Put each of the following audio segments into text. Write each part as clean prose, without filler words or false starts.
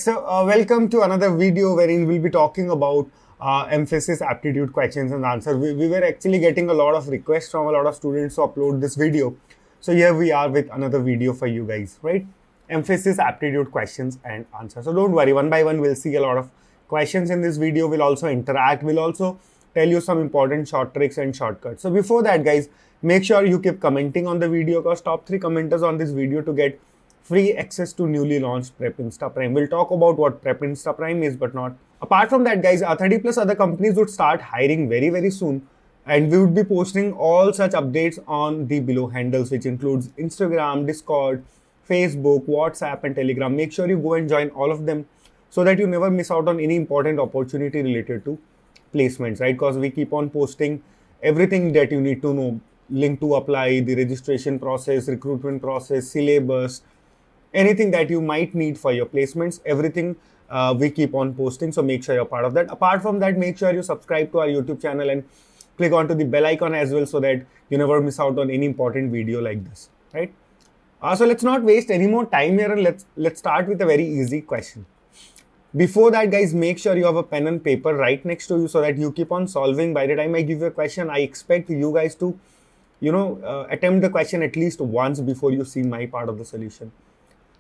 welcome to another video wherein we'll be talking about emphasis aptitude questions and answers. We were actually getting a lot of requests from a lot of students to upload this video. So here we are with another video for you guys, right? Emphasis aptitude questions and answers. So don't worry, one by one we'll see a lot of questions in this video. We'll also interact. We'll also tell you some important short tricks and shortcuts. So before that, guys, make sure you keep commenting on the video because top 3 commenters on this video to get free access to newly launched Prep Insta Prime. We'll talk about what Prep Insta Prime is, but not. Apart from that, guys, 30 plus other companies would start hiring very, very soon. And we would be posting all such updates on the below handles, which includes Instagram, Discord, Facebook, WhatsApp, and Telegram. Make sure you go and join all of them so that you never miss out on any important opportunity related to placements, right? Because we keep on posting everything that you need to know. Link to apply, the registration process, recruitment process, syllabus, anything that you might need for your placements, everything we keep on posting. So make sure you're part of that. Apart from that, make sure you subscribe to our YouTube channel and click onto the bell icon as well so that you never miss out on any important video like this, right? So let's not waste any more time here and let's start with a very easy question. Before that, guys, make sure you have a pen and paper right next to you so that you keep on solving. By the time I give you a question, I expect you guys to, attempt the question at least once before you see my part of the solution.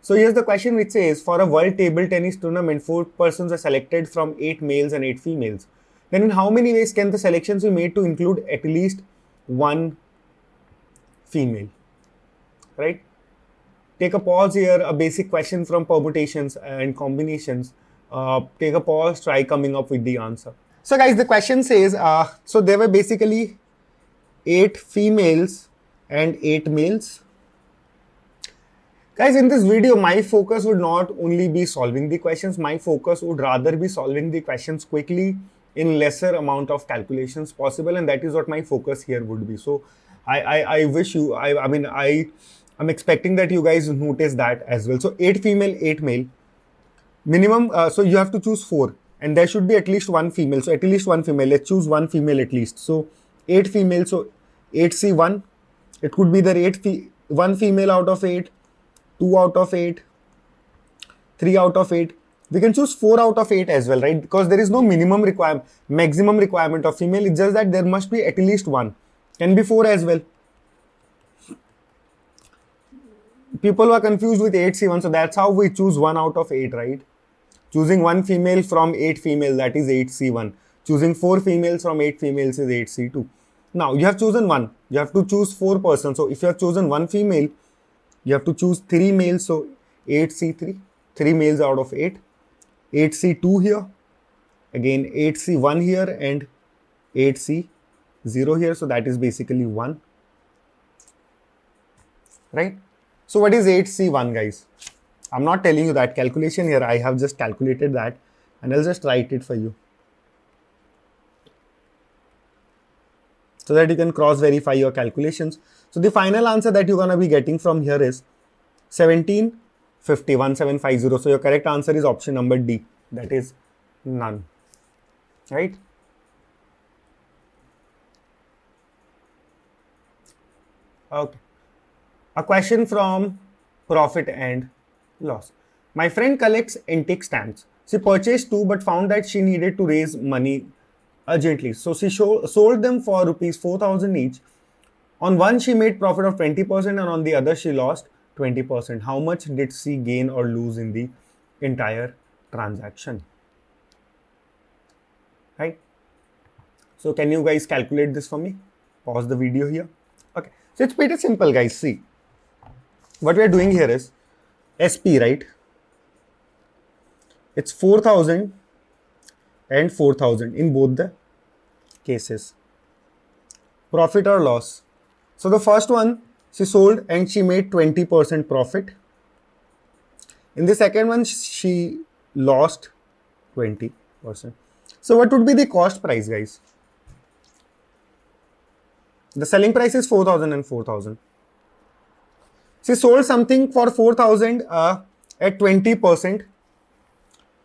So here's the question which says, for a world table tennis tournament, 4 persons are selected from 8 males and 8 females. Then in how many ways can the selections be made to include at least 1 female, right? Take a pause here, a basic question from permutations and combinations. Take a pause, try coming up with the answer. So guys, the question says, so there were basically 8 females and 8 males. Guys, in this video, my focus would not only be solving the questions, my focus would rather be solving the questions quickly in lesser amount of calculations possible, and that is what my focus here would be. So I wish you, I'm expecting that you guys notice that as well. So 8 female, 8 male. Minimum, so you have to choose 4 and there should be at least 1 female. So at least 1 female, let's choose 1 female at least. So 8 female, so 8C1, it could be the 1 female out of 8, 2 out of 8, 3 out of 8. We can choose 4 out of 8 as well, right? Because there is no maximum requirement of female. It's just that there must be at least 1. Can be 4 as well. People are confused with 8C1, so that's how we choose 1 out of 8, right? Choosing 1 female from 8 female, that is 8C1. Choosing 4 females from 8 females is 8C2. Now, you have chosen 1. You have to choose 4 persons. So, if you have chosen 1 female, you have to choose 3 males, so 8C3, 3 males out of 8, 8C2 here, again 8C1 here and 8C0 here, so that is basically 1, right? So what is 8C1, guys? I'm not telling you that calculation here, I have just calculated that and I'll just write it for you so that you can cross verify your calculations. So the final answer that you're going to be getting from here is 1750, 1750. So your correct answer is option number D, that is none, right? Okay. A question from profit and loss. My friend collects antique stamps. She purchased 2 but found that she needed to raise money urgently. So she sold them for rupees 4,000 each. On one, she made profit of 20% and on the other, she lost 20%. How much did she gain or lose in the entire transaction? Right? So can you guys calculate this for me? Pause the video here. Okay. So it's pretty simple, guys. See, what we are doing here is SP, right? It's 4,000 and 4,000 in both the cases. Profit or loss. So the first one, she sold and she made 20% profit. In the second one, she lost 20%. So what would be the cost price, guys? The selling price is 4,000 and 4,000. She sold something for 4,000 at 20%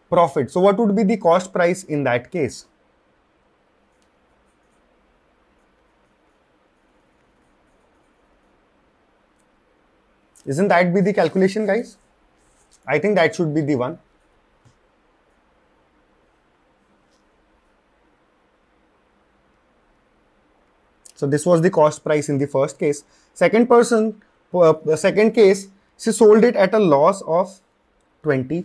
profit. So what would be the cost price in that case? Isn't that be the calculation, guys? I think that should be the one. So this was the cost price in the first case. Second case, she sold it at a loss of 20%.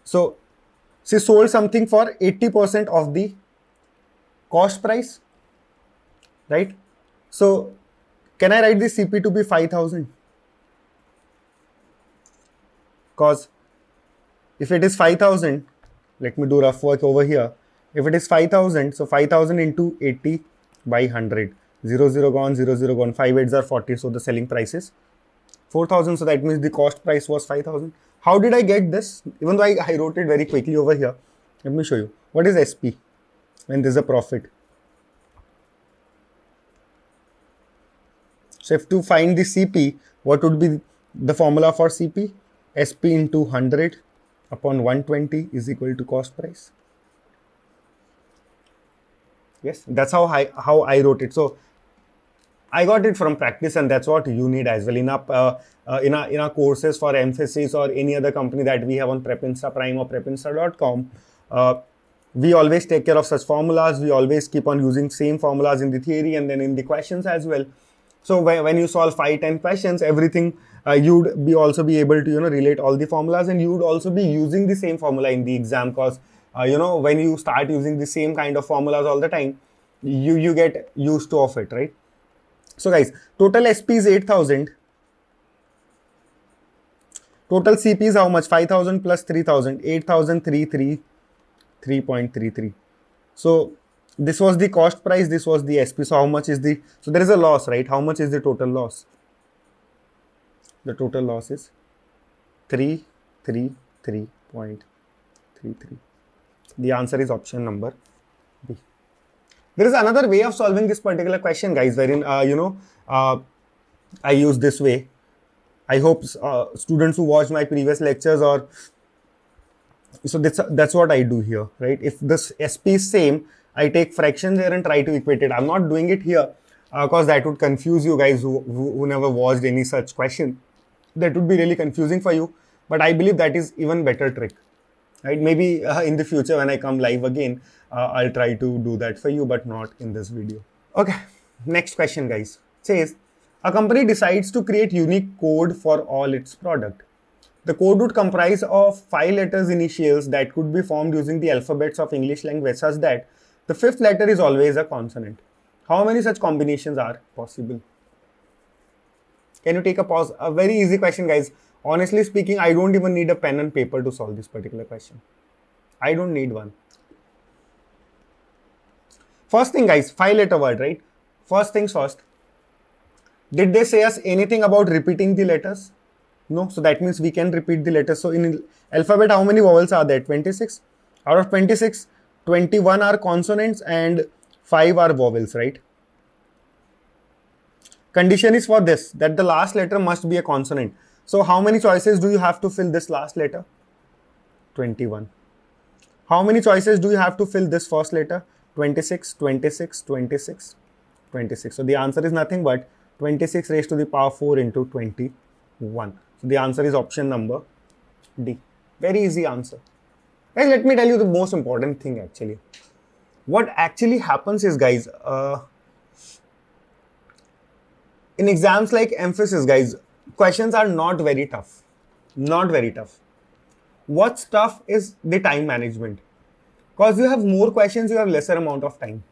So she sold something for 80% of the cost price, right? So can I write the CP to be 5,000? Because if it is 5,000, let me do rough work over here. If it is 5,000, so 5,000 into 80 by 100. 0, 0 gone, 0, 0 gone. 5 8s are 40, so the selling price is 4,000. So that means the cost price was 5,000. How did I get this? Even though I wrote it very quickly over here. Let me show you. What is SP when there is a profit? So if to find the CP, what would be the formula for CP? SP into 100 upon 120 is equal to cost price. Yes, that's how I wrote it. So I got it from practice, and that's what you need as well in our courses for Mphasis or any other company that we have on PrepInsta Prime or PrepInsta.com. We always take care of such formulas. We always keep on using same formulas in the theory and then in the questions as well. So when you solve 5-10 questions, everything you'd be also be able to relate all the formulas, and you would also be using the same formula in the exam, because when you start using the same kind of formulas all the time, you get used to of it, right? So guys, total SP is 8,000. Total CP is how much? 5,000 plus 3,000. 8,033.33. So this was the cost price. This was the SP. So how much is the? So there is a loss, right? How much is the total loss? The total loss is 333.33. The answer is option number B. There is another way of solving this particular question, guys, wherein, I use this way. I hope students who watched my previous lectures so that's what I do here, right? If this SP is same, I take fractions here and try to equate it. I'm not doing it here because that would confuse you guys who never watched any such question. That would be really confusing for you. But I believe that is even better trick. Right? Maybe in the future when I come live again, I'll try to do that for you, but not in this video. Okay, next question, guys. It says, a company decides to create unique code for all its product. The code would comprise of 5 letters initials that could be formed using the alphabets of English language, such that the 5th letter is always a consonant. How many such combinations are possible? Can you take a pause? A very easy question, guys. Honestly speaking, I don't even need a pen and paper to solve this particular question. I don't need one. First thing, guys, 5-letter word, right? First things first. Did they say us anything about repeating the letters? No. So that means we can repeat the letters. So in alphabet, how many vowels are there? 26. Out of 26, 21 are consonants and 5 are vowels, right? Condition is for this, that the last letter must be a consonant. So how many choices do you have to fill this last letter? 21. How many choices do you have to fill this first letter? 26, 26, 26, 26. So the answer is nothing but 26 raised to the power 4 into 21. So the answer is option number D. Very easy answer. Guys, let me tell you the most important thing actually. What actually happens is, guys, in exams like Mphasis, guys, questions are not very tough. Not very tough. What's tough is the time management. Because you have more questions, you have lesser amount of time.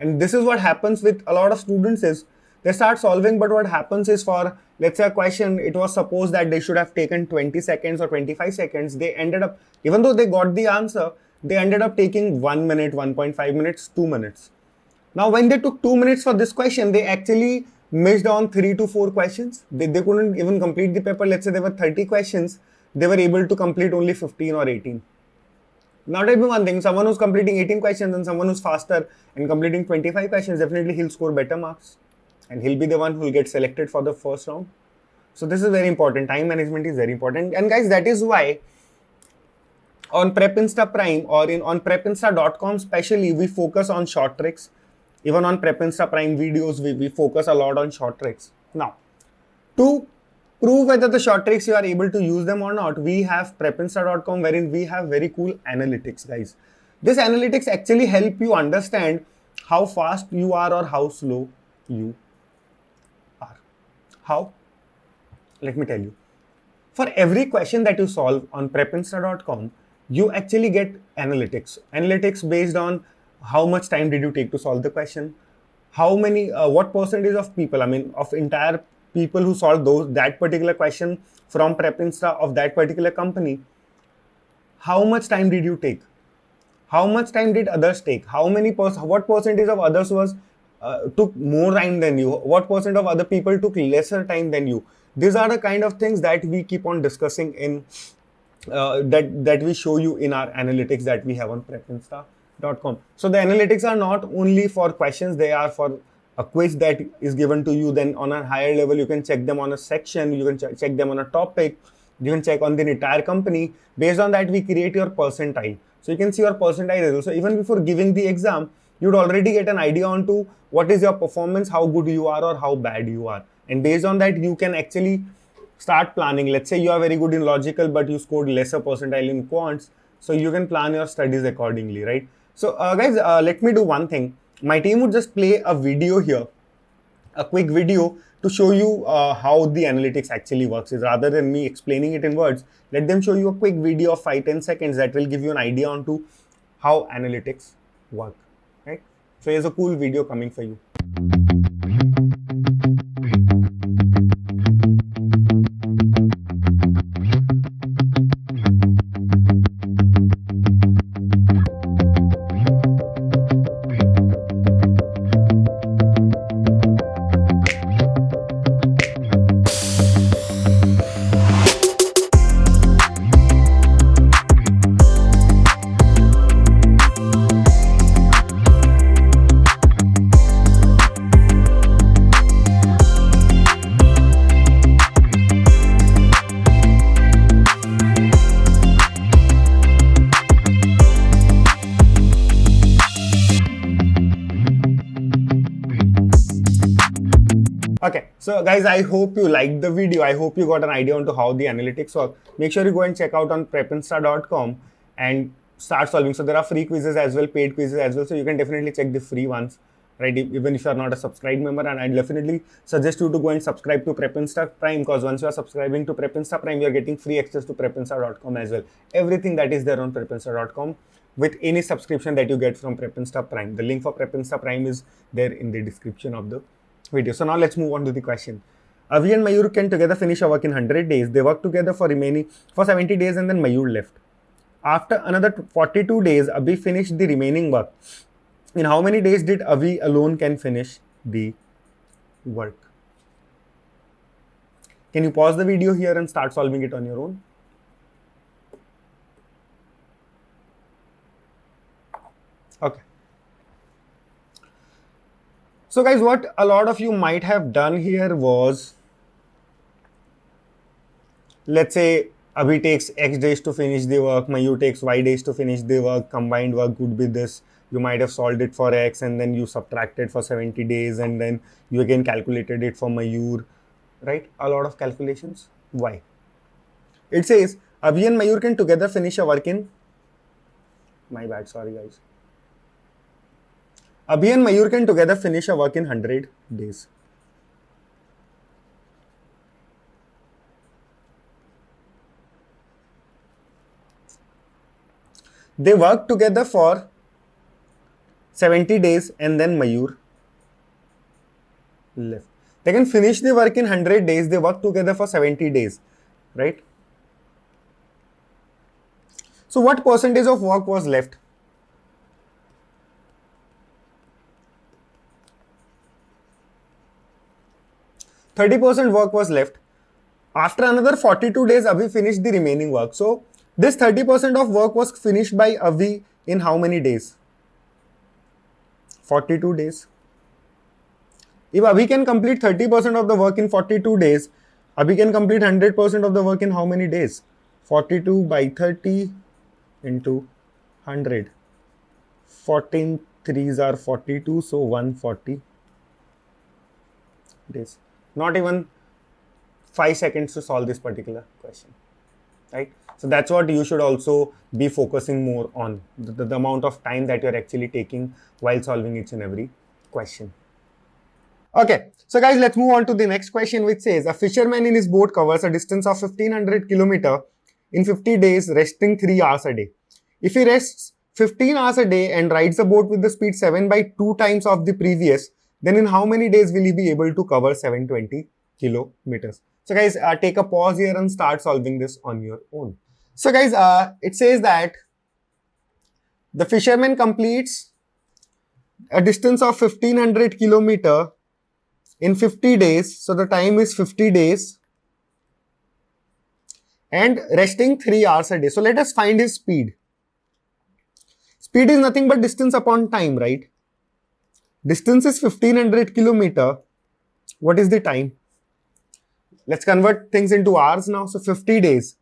And this is what happens with a lot of students is, they start solving, but what happens is for, let's say a question, it was supposed that they should have taken 20 seconds or 25 seconds. They ended up, even though they got the answer, they ended up taking 1 minute, 1.5 minutes, 2 minutes. Now, when they took 2 minutes for this question, they actually missed on 3 to 4 questions. They couldn't even complete the paper. Let's say there were 30 questions. They were able to complete only 15 or 18. Now, tell me one thing, someone who's completing 18 questions and someone who's faster and completing 25 questions, definitely he'll score better marks. And he'll be the one who will get selected for the first round. So this is very important. Time management is very important. And guys, that is why on PrepInsta Prime or on PrepInsta.com especially, we focus on short tricks. Even on PrepInsta Prime videos, we focus a lot on short tricks. Now, to prove whether the short tricks you are able to use them or not, we have PrepInsta.com wherein we have very cool analytics, guys. This analytics actually help you understand how fast you are or how slow you are. How? Let me tell you. For every question that you solve on prepinsta.com, you actually get analytics. Analytics based on how much time did you take to solve the question, how many, what percentage of people, I mean, of entire people who solved that particular question from Prepinsta of that particular company, how much time did you take? How much time did others take? What percentage of others took more time than you? What percent of other people took lesser time than you? These are the kind of things that we keep on discussing in that we show you in our analytics that we have on prepinsta.com. So the analytics are not only for questions; they are for a quiz that is given to you. Then on a higher level, you can check them on a section. You can check them on a topic. You can check on the entire company. Based on that, we create your percentile. So you can see your percentile results. So even before giving the exam, you'd already get an idea onto what is your performance, how good you are or how bad you are. And based on that, you can actually start planning. Let's say you are very good in logical, but you scored lesser percentile in quants. So you can plan your studies accordingly, right? So guys, let me do one thing. My team would just play a video here, a quick video to show you how the analytics actually works. Is rather than me explaining it in words, let them show you a quick video of 5-10 seconds that will give you an idea onto how analytics work, right? So here's a cool video coming for you. Okay, so guys, I hope you liked the video. I hope you got an idea onto how the analytics work. Make sure you go and check out on prepinsta.com and start solving. So there are free quizzes as well, paid quizzes as well. So you can definitely check the free ones, right? Even if you are not a subscribed member, and I definitely suggest you to go and subscribe to Prepinsta Prime, because once you are subscribing to Prepinsta Prime, you are getting free access to prepinsta.com as well. Everything that is there on prepinsta.com with any subscription that you get from Prepinsta Prime. The link for Prepinsta Prime is there in the description of the video. So now let's move on to the question. Avi and Mayur can together finish a work in 100 days. They worked together for 70 days and then Mayur left. After another 42 days, Avi finished the remaining work. In how many days did Avi alone can finish the work? Can you pause the video here and start solving it on your own? Okay. So guys, what a lot of you might have done here was, let's say Abhi takes X days to finish the work, Mayur takes Y days to finish the work, combined work would be this. You might have solved it for X and then you subtracted for 70 days and then you again calculated it for Mayur, right? A lot of calculations. Why? It says Abhi and Mayur can together finish a work in, my bad, sorry guys. Abhi and Mayur can together finish a work in 100 days. They work together for 70 days and then Mayur left. They can finish the work in 100 days. They work together for 70 days, right? So what percentage of work was left? 30% work was left. After another 42 days, Avi finished the remaining work. So this 30% of work was finished by Avi in how many days? 42 days. If Avi can complete 30% of the work in 42 days, Avi can complete 100% of the work in how many days? 42 by 30 into 100. 14 threes are 42, so 140 days. Not even 5 seconds to solve this particular question. right? So that's what you should also be focusing more on, the amount of time that you're actually taking while solving each and every question. Okay, so guys, let's move on to the next question, which says a fisherman in his boat covers a distance of 1500 kilometer in 50 days, resting 3 hours a day. If he rests 15 hours a day and rides the boat with the speed 7 by 2 times of the previous, then in how many days will he be able to cover 720 kilometers? So guys, take a pause here and start solving this on your own. So guys, it says that the fisherman completes a distance of 1500 kilometer in 50 days. So the time is 50 days and resting 3 hours a day. So let us find his speed. Speed is nothing but distance upon time, right? Distance is 1500 kilometer. What is the time? Let's convert things into hours now. So 50 days.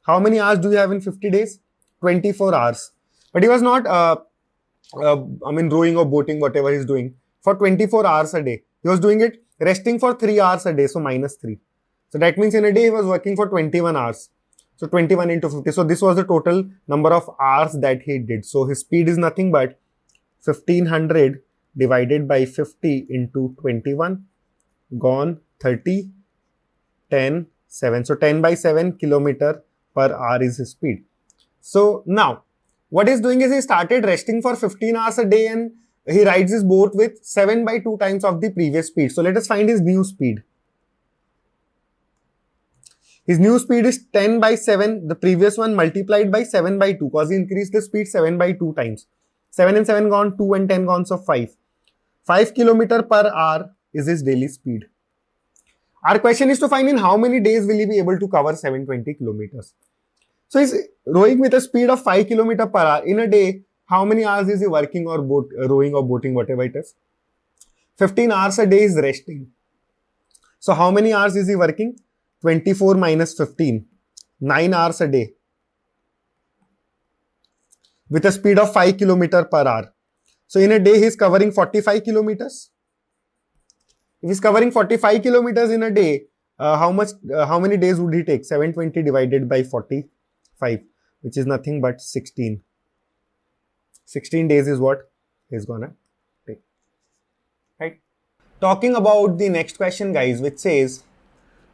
How many hours do you have in 50 days? 24 hours. But he was not, rowing or boating, whatever he's doing, for 24 hours a day. He was doing it resting for 3 hours a day, so minus 3. So that means in a day he was working for 21 hours. So 21 into 50. So this was the total number of hours that he did. So his speed is nothing but 1500 divided by 50 into 21, gone 30, 10, 7. So 10 by 7 kilometer per hour is his speed. So now what he's doing is he started resting for 15 hours a day and he rides his boat with 7 by 2 times of the previous speed. So let us find his new speed. His new speed is 10 by 7, the previous one multiplied by 7 by 2 because he increased the speed 7 by 2 times. 7 and 7 gone, 2 and 10 gone, so 5. 5 kilometer per hour is his daily speed. Our question is to find in how many days will he be able to cover 720 kilometers. So he's rowing with a speed of 5 kilometer per hour. In a day, how many hours is he working or rowing or boating, whatever it is? 15 hours a day is resting. So how many hours is he working? 24 minus 15. 9 hours a day. With a speed of 5 kilometer per hour. So in a day, he's covering 45 kilometers. If he's covering 45 kilometers in a day, how many days would he take? 720 divided by 45, which is nothing but 16. 16 days is what he's gonna take. Right? Talking about the next question, guys, which says,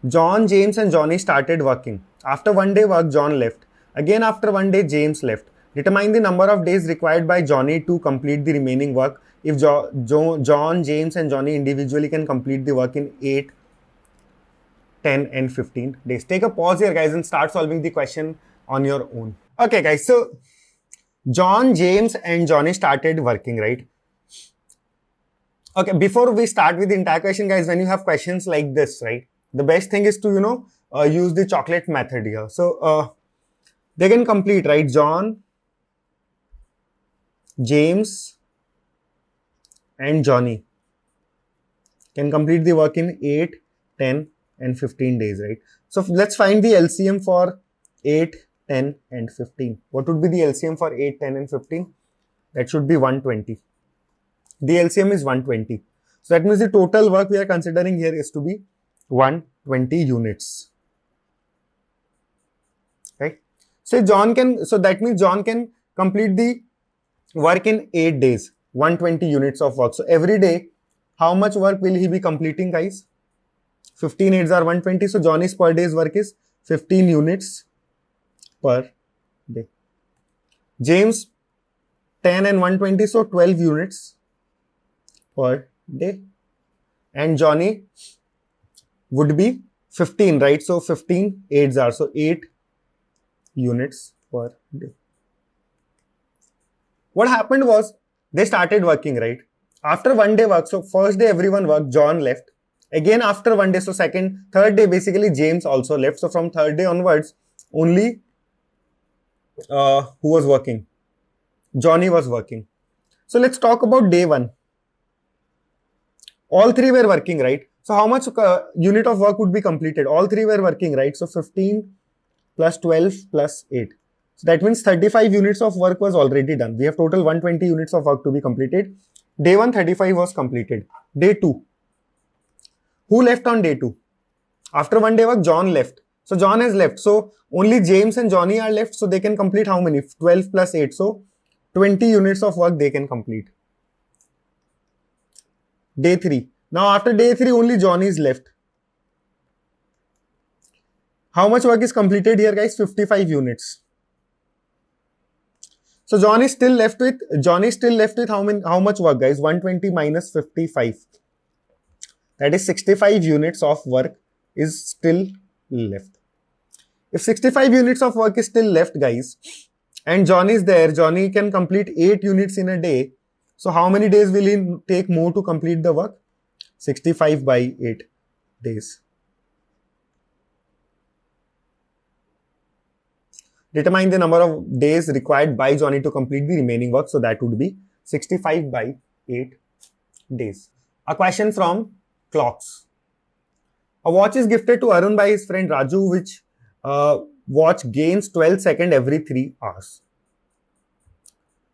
John, James and Johnny started working. After one day work, John left. Again after one day, James left. Determine the number of days required by Johnny to complete the remaining work. If John, James and Johnny individually can complete the work in 8, 10 and 15 days. Take a pause here, guys, and start solving the question on your own. Okay, guys, so John, James and Johnny started working, right? Okay, before we start with the entire question, guys, when you have questions like this, right, the best thing is to, use the chocolate method here. So, they can complete, right? John, James and Johnny can complete the work in 8, 10 and 15 days, right? So, let's find the LCM for 8, 10 and 15. What would be the LCM for 8, 10 and 15? That should be 120. The LCM is 120. So, that means the total work we are considering here is to be 120 units. Right? So that means John can complete the work in 8 days, 120 units of work. So every day, how much work will he be completing, guys? 15 8s are 120. So Johnny's per day's work is 15 units per day. James, 10 and 120, so 12 units per day. And Johnny would be 15, right? So 15 8s are, so 8 units per day. What happened was they started working, right? After one day work, so first day everyone worked, John left. Again after one day, so third day basically James also left. So from third day onwards, only who was working? Johnny was working. So let's talk about day one. All three were working, right? So how much unit of work would be completed? All three were working, right? So 15 plus 12 plus 8. So that means 35 units of work was already done. We have total 120 units of work to be completed. Day 1, 35 was completed. Day 2. Who left on day 2? After one day work, John left. So John has left. So only James and Johnny are left. So they can complete how many? 12 plus 8. So 20 units of work they can complete. Day 3. Now after day 3, only Johnny is left. How much work is completed here, guys? 55 units. So Johnny is still left with how much work, guys? 120 minus 55. That is 65 units of work is still left. If 65 units of work is still left, guys, and Johnny is there, Johnny can complete 8 units in a day. So how many days will he take more to complete the work? 65 by 8 days. Determine the number of days required by Johnny to complete the remaining work. So that would be 65 by 8 days. A question from Clocks. A watch is gifted to Arun by his friend Raju, which watch gains 12 seconds every 3 hours.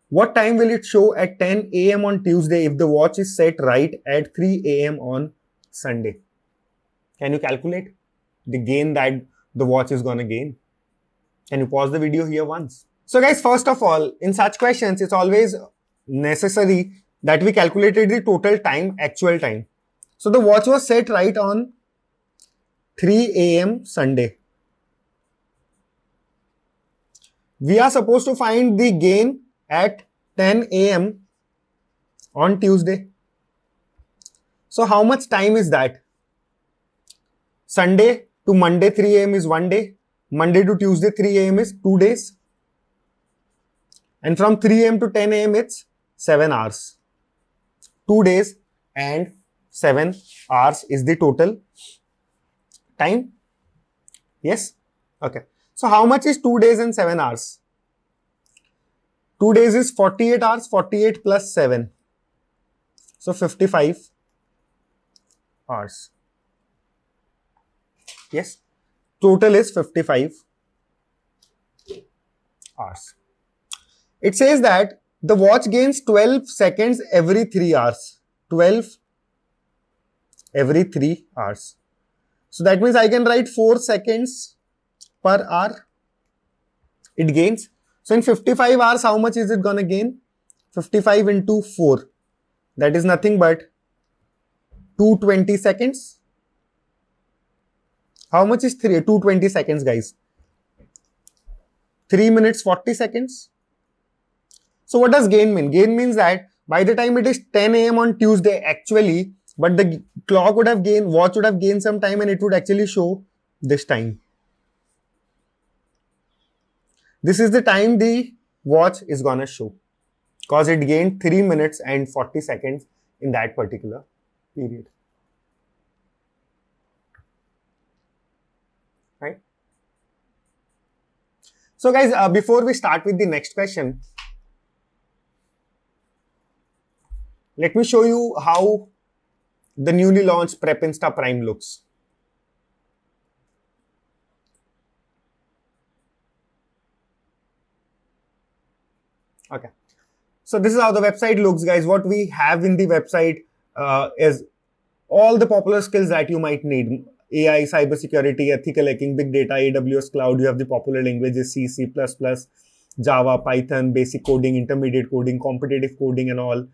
What time will it show at 10 a.m. on Tuesday if the watch is set right at 3 a.m. on Sunday? Can you calculate the gain that the watch is going to gain? Can you pause the video here once? So guys, first of all, in such questions, it's always necessary that we calculated the total time, actual time. So the watch was set right on 3 a.m. Sunday. We are supposed to find the gain at 10 a.m. on Tuesday. So how much time is that? Sunday to Monday 3 a.m. is 1 day. Monday to Tuesday 3 a.m. is 2 days. And from 3 a.m. to 10 a.m. it's 7 hours. 2 days and 7 hours is the total time. Yes? Okay. So how much is 2 days and 7 hours? 2 days is 48 hours, 48 plus 7. So 55 hours. Yes? Total is 55 hours. It says that the watch gains 12 seconds every 3 hours. 12 every 3 hours. So that means I can write 4 seconds per hour. It gains. So in 55 hours, how much is it going to gain? 55 into 4. That is nothing but 220 seconds. How much is 220 seconds, guys? 3 minutes 40 seconds. So what does gain mean? Gain means that by the time it is 10 a.m. on Tuesday actually, but the clock would have gained, watch would have gained some time and it would actually show this time. This is the time the watch is gonna show because it gained 3 minutes and 40 seconds in that particular period. Right? So guys, before we start with the next question, let me show you how the newly launched PrepInsta Prime looks. Okay. So this is how the website looks, guys. What we have in the website is all the popular skills that you might need. AI, cybersecurity, ethical hacking, big data, AWS cloud. You have the popular languages C, C++, Java, Python, basic coding, intermediate coding, competitive coding and all.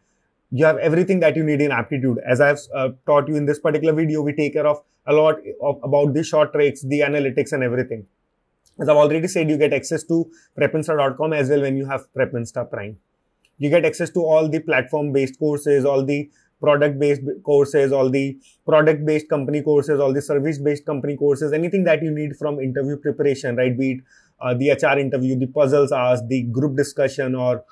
You have everything that you need in aptitude. As I've taught you in this particular video, we take care of a lot about the short tricks, the analytics and everything. As I've already said, you get access to prepinsta.com as well when you have PrepInsta Prime. You get access to all the platform-based courses, all the product-based courses, all the product-based company courses, all the service-based company courses, anything that you need from interview preparation, right? Be it the HR interview, the puzzles asked, the group discussion, or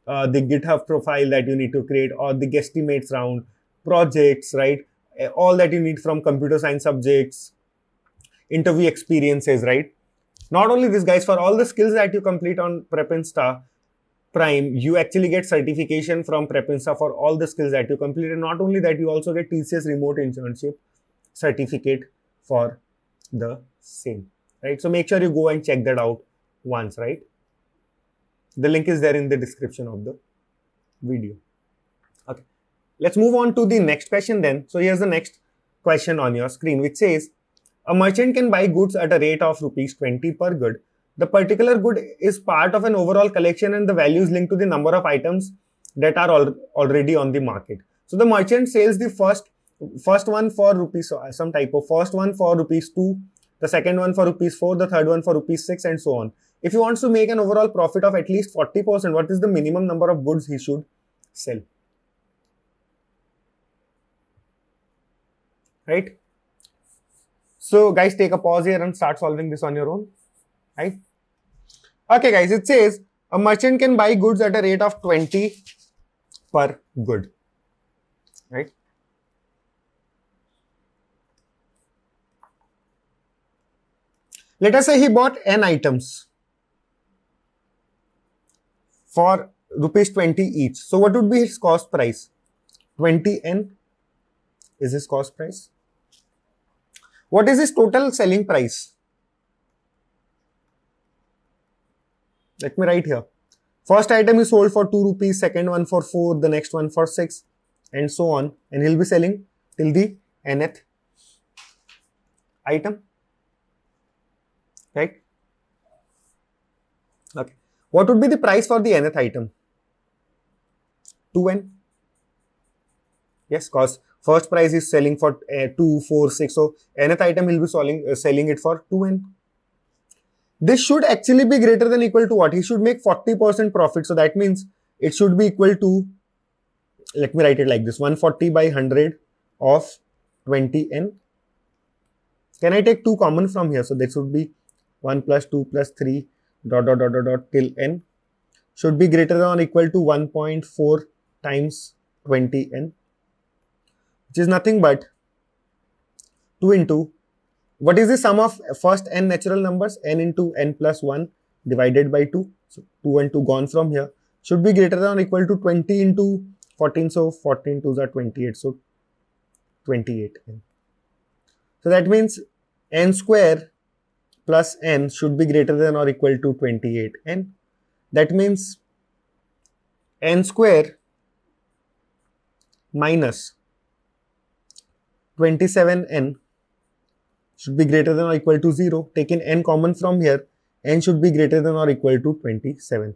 the GitHub profile that you need to create, or the guesstimates round, projects, right? All that you need from computer science subjects, interview experiences, right? Not only this, guys, for all the skills that you complete on PrepInsta Prime, you actually get certification from PrepInsta for all the skills that you complete. And not only that, you also get TCS remote internship certificate for the same, right? So make sure you go and check that out once, right? The link is there in the description of the video. Okay, let's move on to the next question then. So here's the next question on your screen, which says, A merchant can buy goods at a rate of rupees 20 per good. The particular good is part of an overall collection and the value is linked to the number of items that are already on the market. So the merchant sells the first one for rupees, some typo, first one for rupees 2, the second one for rupees 4, the third one for rupees 6, and so on. If he wants to make an overall profit of at least 40%, what is the minimum number of goods he should sell? Right? So guys, take a pause here and start solving this on your own. Right? Okay guys, it says a merchant can buy goods at a rate of 20 per good. Right? Let us say he bought n items for rupees 20 each. So what would be his cost price? 20n is his cost price. What is his total selling price? Let me write here. First item is sold for 2 rupees, second one for 4, the next one for 6, and so on. And he'll be selling till the nth item. Right? Okay. What would be the price for the nth item? 2n. Yes, because first price is selling for 2, 4, 6. So nth item will be selling it for 2n. This should actually be greater than equal to what? He should make 40% profit. So that means it should be equal to, let me write it like this, 140 by 100 of 20n. Can I take 2 common from here? So that should be 1 plus 2 plus 3 dot till n should be greater than or equal to 1.4 times 20n, which is nothing but 2 into, what is the sum of first n natural numbers? N into n plus 1 divided by 2. So 2 and 2 gone from here. Should be greater than or equal to 20 into 14. So 14 2s are 28. So 28n. So that means n square plus n should be greater than or equal to 28n. That means n square minus 27n should be greater than or equal to 0. Taking n common from here, n should be greater than or equal to 27.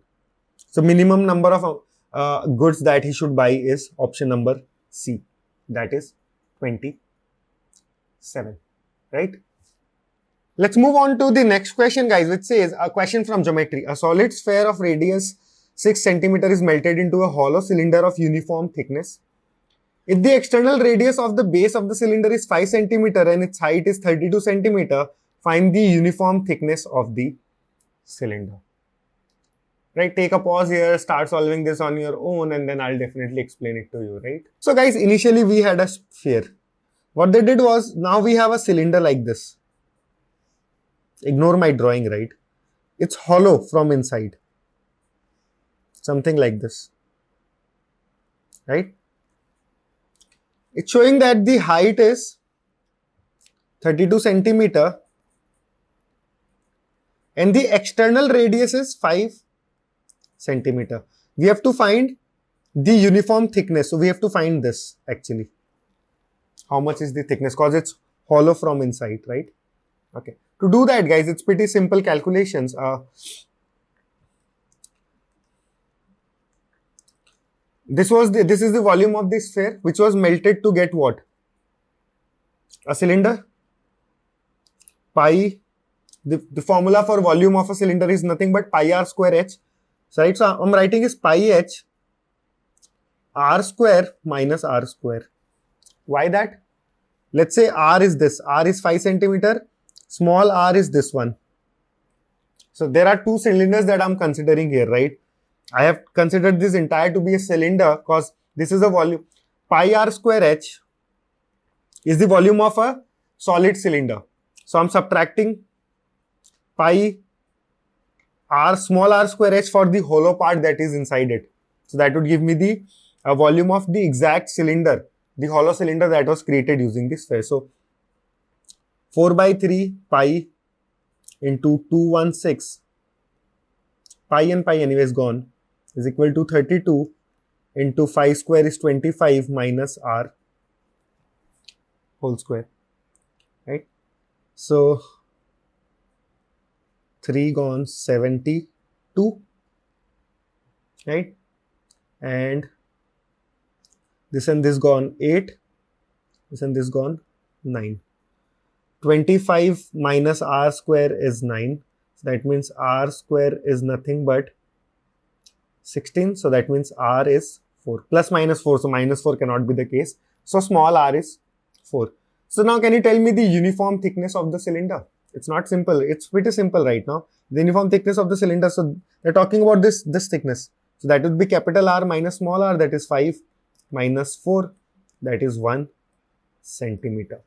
So minimum number of goods that he should buy is option number C, that is 27. Right? Let's move on to the next question, guys, which says a question from geometry. A solid sphere of radius 6 cm is melted into a hollow cylinder of uniform thickness. If the external radius of the base of the cylinder is 5 cm and its height is 32 cm, find the uniform thickness of the cylinder. Right? Take a pause here, start solving this on your own, and then I'll definitely explain it to you, right? So guys, initially we had a sphere. What they did was, now we have a cylinder like this. Ignore my drawing, right? It's hollow from inside. Something like this. Right? It's showing that the height is 32 cm and the external radius is 5 cm. We have to find the uniform thickness. So we have to find this actually. How much is the thickness? Because it's hollow from inside, right? Okay. To do that, guys, it's pretty simple calculations. This is the volume of this sphere, which was melted to get what? A cylinder. Pi. The formula for volume of a cylinder is nothing but pi r square h. So, right, so I'm writing is pi h r square minus r square. Why that? Let's say r is this. R is 5 cm. Small r is this one. So there are 2 cylinders that I'm considering here, right? I have considered this entire to be a cylinder because this is a volume. Pi r square h is the volume of a solid cylinder. So I'm subtracting pi r small r square h for the hollow part that is inside it. So that would give me the volume of the exact cylinder, the hollow cylinder that was created using this sphere. So 4 by 3 pi into 216, pi and pi anyway is gone, is equal to 32 into 5 square is 25 minus r whole square, right? So 3 gone 72, right? And this and this gone 8, this and this gone 9. 25 minus r square is 9. So that means r square is nothing but 16. So that means r is 4. Plus minus 4. So minus 4 cannot be the case. So small r is 4. So now can you tell me the uniform thickness of the cylinder? It's not simple. It's pretty simple right now. The uniform thickness of the cylinder. So they're talking about this thickness. So that would be capital R minus small r, that is 5, minus 4, that is 1 centimeter.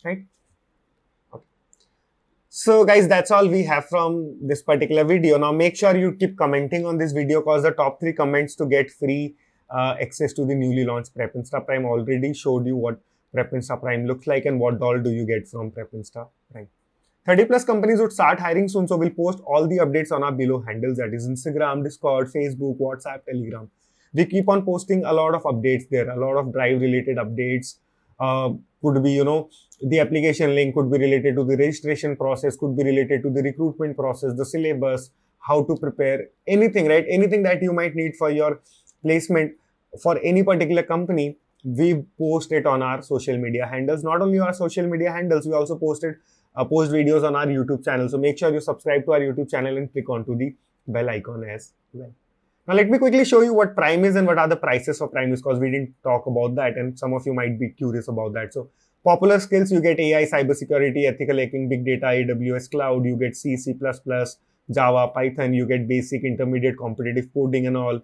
Right? Okay. So guys, that's all we have from this particular video. Now make sure you keep commenting on this video, because the top 3 comments to get free access to the newly launched Prep Insta Prime already showed you what Prep Insta Prime looks like and what all do you get from Prep Insta Prime. 30 plus companies would start hiring soon, so we'll post all the updates on our below handles, that is Instagram, Discord, Facebook, WhatsApp, Telegram. We keep on posting a lot of updates there, a lot of drive related updates. Could be, the application link, could be related to the registration process, could be related to the recruitment process, the syllabus, how to prepare, anything, right? Anything that you might need for your placement for any particular company, we post it on our social media handles. Not only our social media handles, we also post videos on our YouTube channel. So make sure you subscribe to our YouTube channel and click onto the bell icon as well. Now let me quickly show you what Prime is and what are the prices for Prime, because we didn't talk about that and some of you might be curious about that. So popular skills, you get AI, cybersecurity, ethical hacking, big data, AWS cloud, you get C, C++, Java, Python, you get basic, intermediate, competitive coding and all.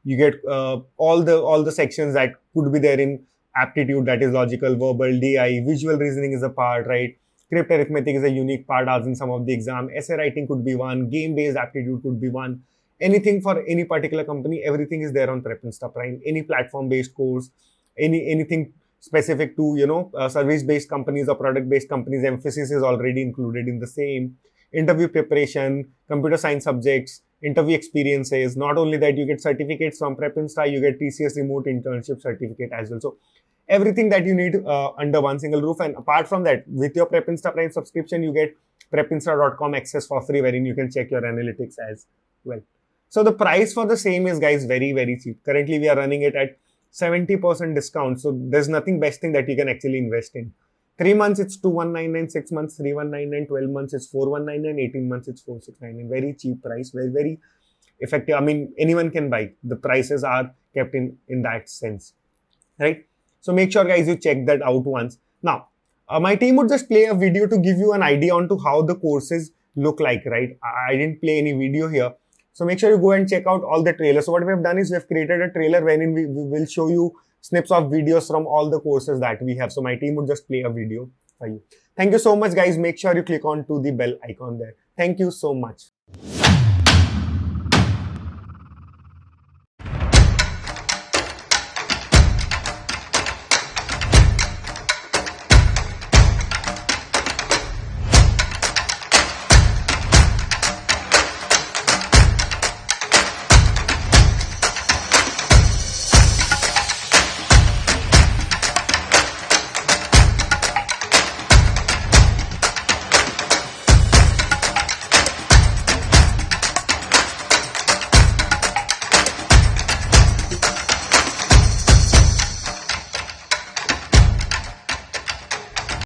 You get all the sections that could be there in aptitude, that is logical, verbal, DI, visual reasoning is a part, right? Crypt arithmetic is a unique part as in some of the exam. Essay writing could be one, game-based aptitude could be one. Anything for any particular company, everything is there on Prep Insta Prime. Any platform-based course, anything specific to service-based companies or product-based companies, emphasis is already included in the same. Interview preparation, computer science subjects, interview experiences. Not only that, you get certificates from Prep Insta, you get TCS remote internship certificate as well. So everything that you need under one single roof. And apart from that, with your Prep Insta Prime subscription, you get prepinsta.com access for free, wherein you can check your analytics as well. So the price for the same is, guys, very, very cheap. Currently, we are running it at 70% discount. So there's nothing best thing that you can actually invest in. 3 months, it's 2199, 6 months, 3199, 12 months, it's 4199, 18 months, it's 4699. Very cheap price, very, very effective. I mean, anyone can buy. The prices are kept in that sense, right? So make sure, guys, you check that out once. Now, my team would just play a video to give you an idea onto how the courses look like, right? I didn't play any video here. So make sure you go and check out all the trailers. So what we have done is we have created a trailer wherein we will show you snips of videos from all the courses that we have. So my team would just play a video for you. Thank you so much, guys. Make sure you click on to the bell icon there. Thank you so much.